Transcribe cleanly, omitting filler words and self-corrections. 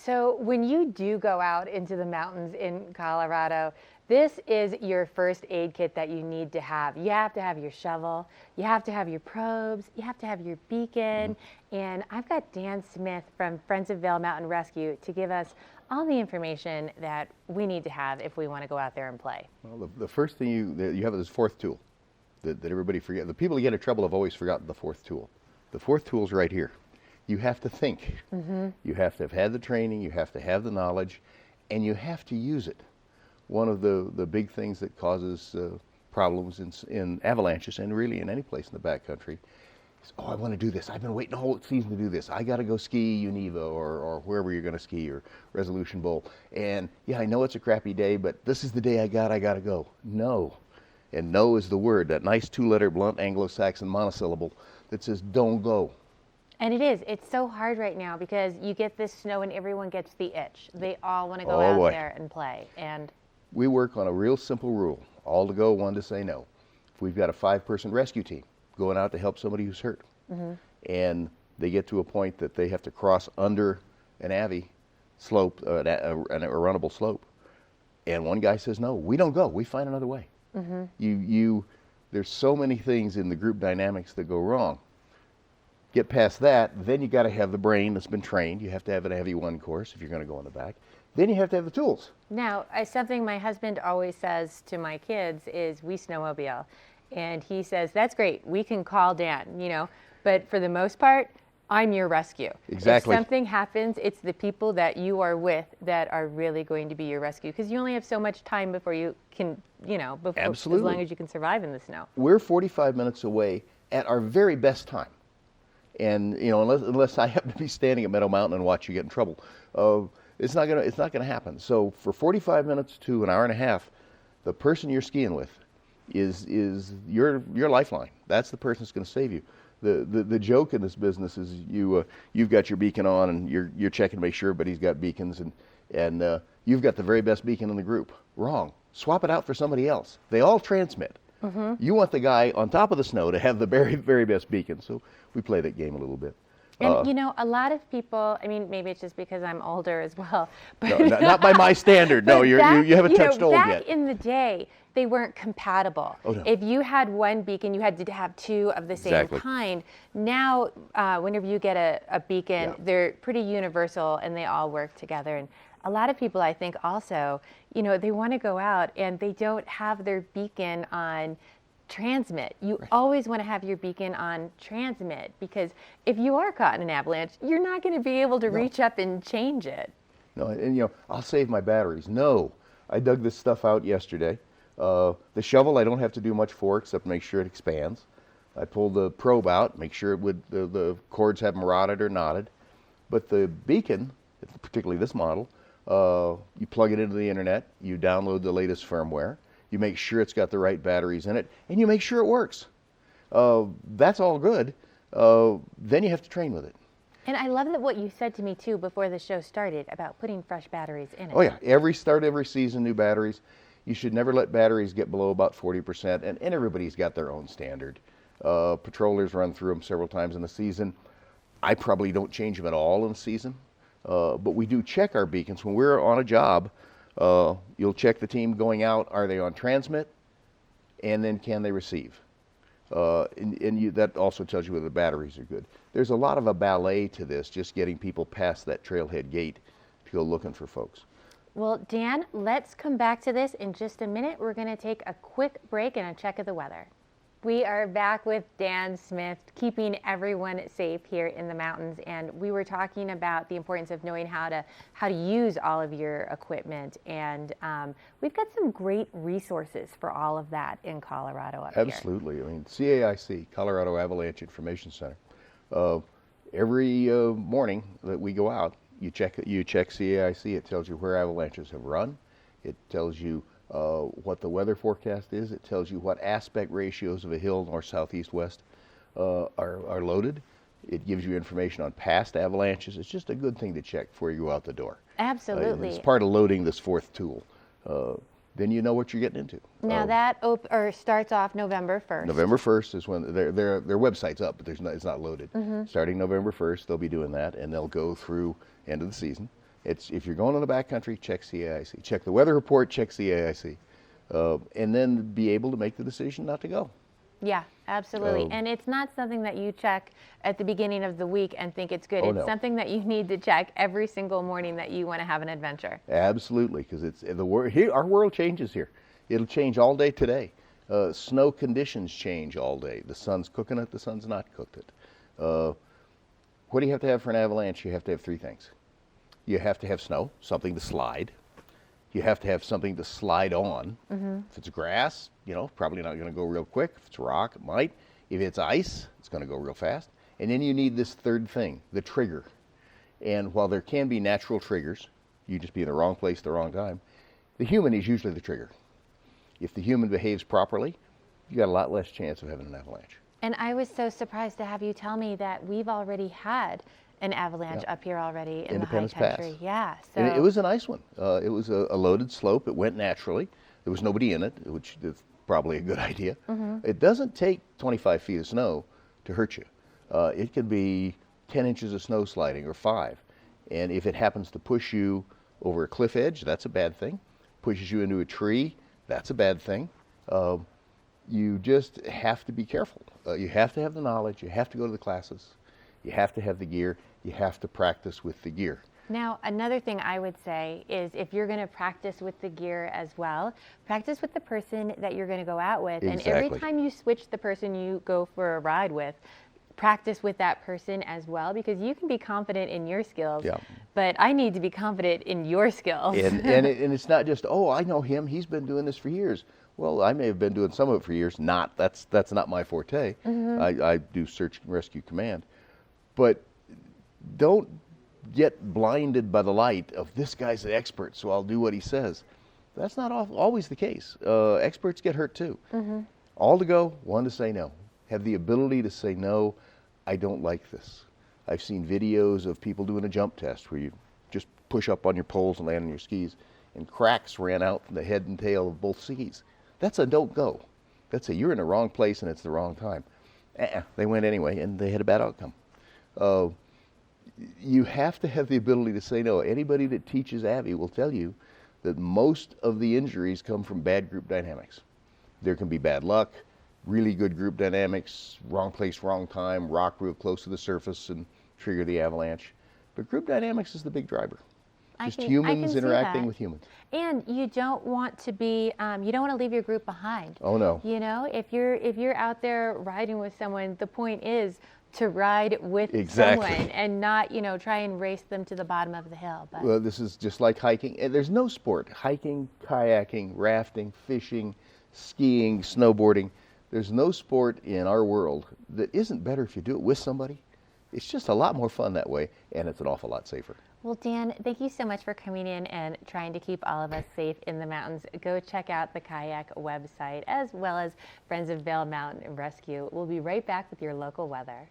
So when you do go out into the mountains in Colorado, this is your first aid kit that you need to have. You have to have your shovel, you have to have your probes, you have to have your beacon, and I've got Dan Smith from Friends of Vail Mountain Rescue to give us all the information that we need to have if we want to go out there and play. Well, the first thing you have is fourth tool that everybody forgets. The people who get in trouble have always forgotten the fourth tool. The fourth tool is right here. You have to think. You have to have had the training, you have to have the knowledge, and you have to use it. One of the big things that causes problems in avalanches, and really in any place in the backcountry, is, oh, I want to do this. I've been waiting the whole season to do this. I got to go ski Univa or wherever you're going to ski, or Resolution Bowl. And yeah, I know it's a crappy day, but this is the day I got to go. No. And no is the word, that nice two-letter blunt Anglo-Saxon monosyllable that says don't go. And it is. It's so hard right now because you get this snow and everyone gets the itch. They all want to go out there and play. And we work on a real simple rule: all to go, one to say no. If we've got a 5-person rescue team going out to help somebody who's hurt, and they get to a point that they have to cross under an avy slope, a runnable slope, and one guy says no, we don't go. We find another way. There's so many things in the group dynamics that go wrong. Get past that, then you got to have the brain that's been trained. You have to have a heavy one course if you're going to go in the back. Then you have to have the tools. Now, something my husband always says to my kids is, we snowmobile. And he says, that's great, we can call Dan, but for the most part, I'm your rescue. Exactly. If something happens, it's the people that you are with that are really going to be your rescue, because you only have so much time before you can, Absolutely. as long as you can survive in the snow. We're 45 minutes away at our very best time. And unless I happen to be standing at Meadow Mountain and watch you get in trouble, it's not gonna happen. So for 45 minutes to an hour and a half, the person you're skiing with is your lifeline. That's the person that's going to save you. The joke in this business is you've got your beacon on and you're checking to make sure everybody's got beacons, and you've got the very best beacon in the group. Wrong. Swap it out for somebody else. They all transmit. You want the guy on top of the snow to have the very, very best beacon. So we play that game a little bit. And a lot of people, maybe it's just because I'm older as well. But no, not by my standard. No, you haven't touched old yet. Back in the day, they weren't compatible. Oh, no. If you had one beacon, you had to have two of the same kind. Now, whenever you get a beacon, they're pretty universal and they all work together. And a lot of people, I think, also, they want to go out and they don't have their beacon on transmit. You always want to have your beacon on transmit, because if you are caught in an avalanche, you're not going to be able to reach up and change it. No, and I'll save my batteries. No, I dug this stuff out yesterday. The shovel I don't have to do much for except make sure it expands. I pulled the probe out, make sure the cords haven't rotted or knotted. But the beacon, particularly this model, you plug it into the internet, you download the latest firmware, you make sure it's got the right batteries in it, and you make sure it works. That's all good. Then you have to train with it. And I love that what you said to me, too, before the show started about putting fresh batteries in it. Oh, yeah. Every season, new batteries. You should never let batteries get below about 40%, and everybody's got their own standard. Patrollers run through them several times in the season. I probably don't change them at all in the season, but we do check our beacons. When we're on a job, you'll check the team going out, are they on transmit, and then can they receive? That also tells you whether the batteries are good. There's a lot of a ballet to this, just getting people past that trailhead gate to go looking for folks. Well, Dan, let's come back to this in just a minute. We're going to take a quick break and a check of the weather. We are back with Dan Smith, keeping everyone safe here in the mountains, and we were talking about the importance of knowing how to use all of your equipment, and we've got some great resources for all of that in Colorado up here. Absolutely. CAIC, Colorado Avalanche Information Center. Every morning that we go out, you check CAIC. It tells you where avalanches have run. It tells you what the weather forecast is. It tells you what aspect ratios of a hill, north, south, east, west, are loaded. It gives you information on past avalanches. It's just a good thing to check before you go out the door. Absolutely. It's part of loading this fourth tool. Then you know what you're getting into. Now that starts off November 1st. November 1st is when their website's up, but it's not loaded. Starting November 1st, they'll be doing that, and they'll go through end of the season. It's if you're going in the backcountry, check CAIC. Check the weather report, check CAIC, and then be able to make the decision not to go. Yeah, absolutely. And it's not something that you check at the beginning of the week and think it's good. Oh, It's no. something that you need to check every single morning that you want to have an adventure. Absolutely, because it's the world. Here, our world changes here. It'll change all day today. Snow conditions change all day. The sun's cooking it, the sun's not cooked it. What do you have to have for an avalanche? You have to have three things. You have to have snow, something to slide. You have to have something to slide on. If it's grass, probably not going to go real quick. If it's rock, it might. If it's ice, it's going to go real fast. And then you need this third thing, the trigger. And while there can be natural triggers, you just be in the wrong place at the wrong time, the human is usually the trigger. If the human behaves properly, you got a lot less chance of having an avalanche. And I was so surprised to have you tell me that we've already had an avalanche up here already in the high Independence Pass. country. Yeah. So And it was a nice one. It was a loaded slope. It went naturally. There was nobody in it, which is probably a good idea. It doesn't take 25 feet of snow to hurt you. It could be 10 inches of snow sliding or 5. And if it happens to push you over a cliff edge, that's a bad thing. Pushes you into a tree, that's a bad thing. You just have to be careful. You have to have the knowledge. You have to go to the classes. You have to have the gear. You have to practice with the gear. now, another thing I would say is if you're going to practice with the gear as well, practice with the person that you're going to go out with. Exactly. And every time you switch the person you go for a ride with, practice with that person as well, because you can be confident in your skills, but I need to be confident in your skills. And it's not just, oh, I know him. He's been doing this for years. Well, I may have been doing some of it for years. That's not my forte. I do search and rescue command. But don't get blinded by the light of this guy's an expert, so I'll do what he says. That's not always the case. Experts get hurt too. All to go, one to say no. Have the ability to say no, I don't like this. I've seen videos of people doing a jump test where you just push up on your poles and land on your skis, and cracks ran out from the head and tail of both skis. That's a don't go. That's a you're in the wrong place and it's the wrong time. They went anyway, and they had a bad outcome. You have to have the ability to say no. Anybody that teaches Avi will tell you that most of the injuries come from bad group dynamics. There can be bad luck, really good group dynamics, wrong place, wrong time, rock real close to the surface and trigger the avalanche. But group dynamics is the big driver. Just humans interacting with humans. And you don't want to be, you don't want to leave your group behind. Oh no. You know, if you're out there riding with someone, the point is to ride with someone and not, try and race them to the bottom of the hill. But well, this is just like hiking. And there's no sport, hiking, kayaking, rafting, fishing, skiing, snowboarding. There's no sport in our world that isn't better if you do it with somebody. It's just a lot more fun that way, and it's an awful lot safer. Well, Dan, thank you so much for coming in and trying to keep all of us safe in the mountains. Go check out the kayak website as well as Friends of Vail Mountain Rescue. We'll be right back with your local weather.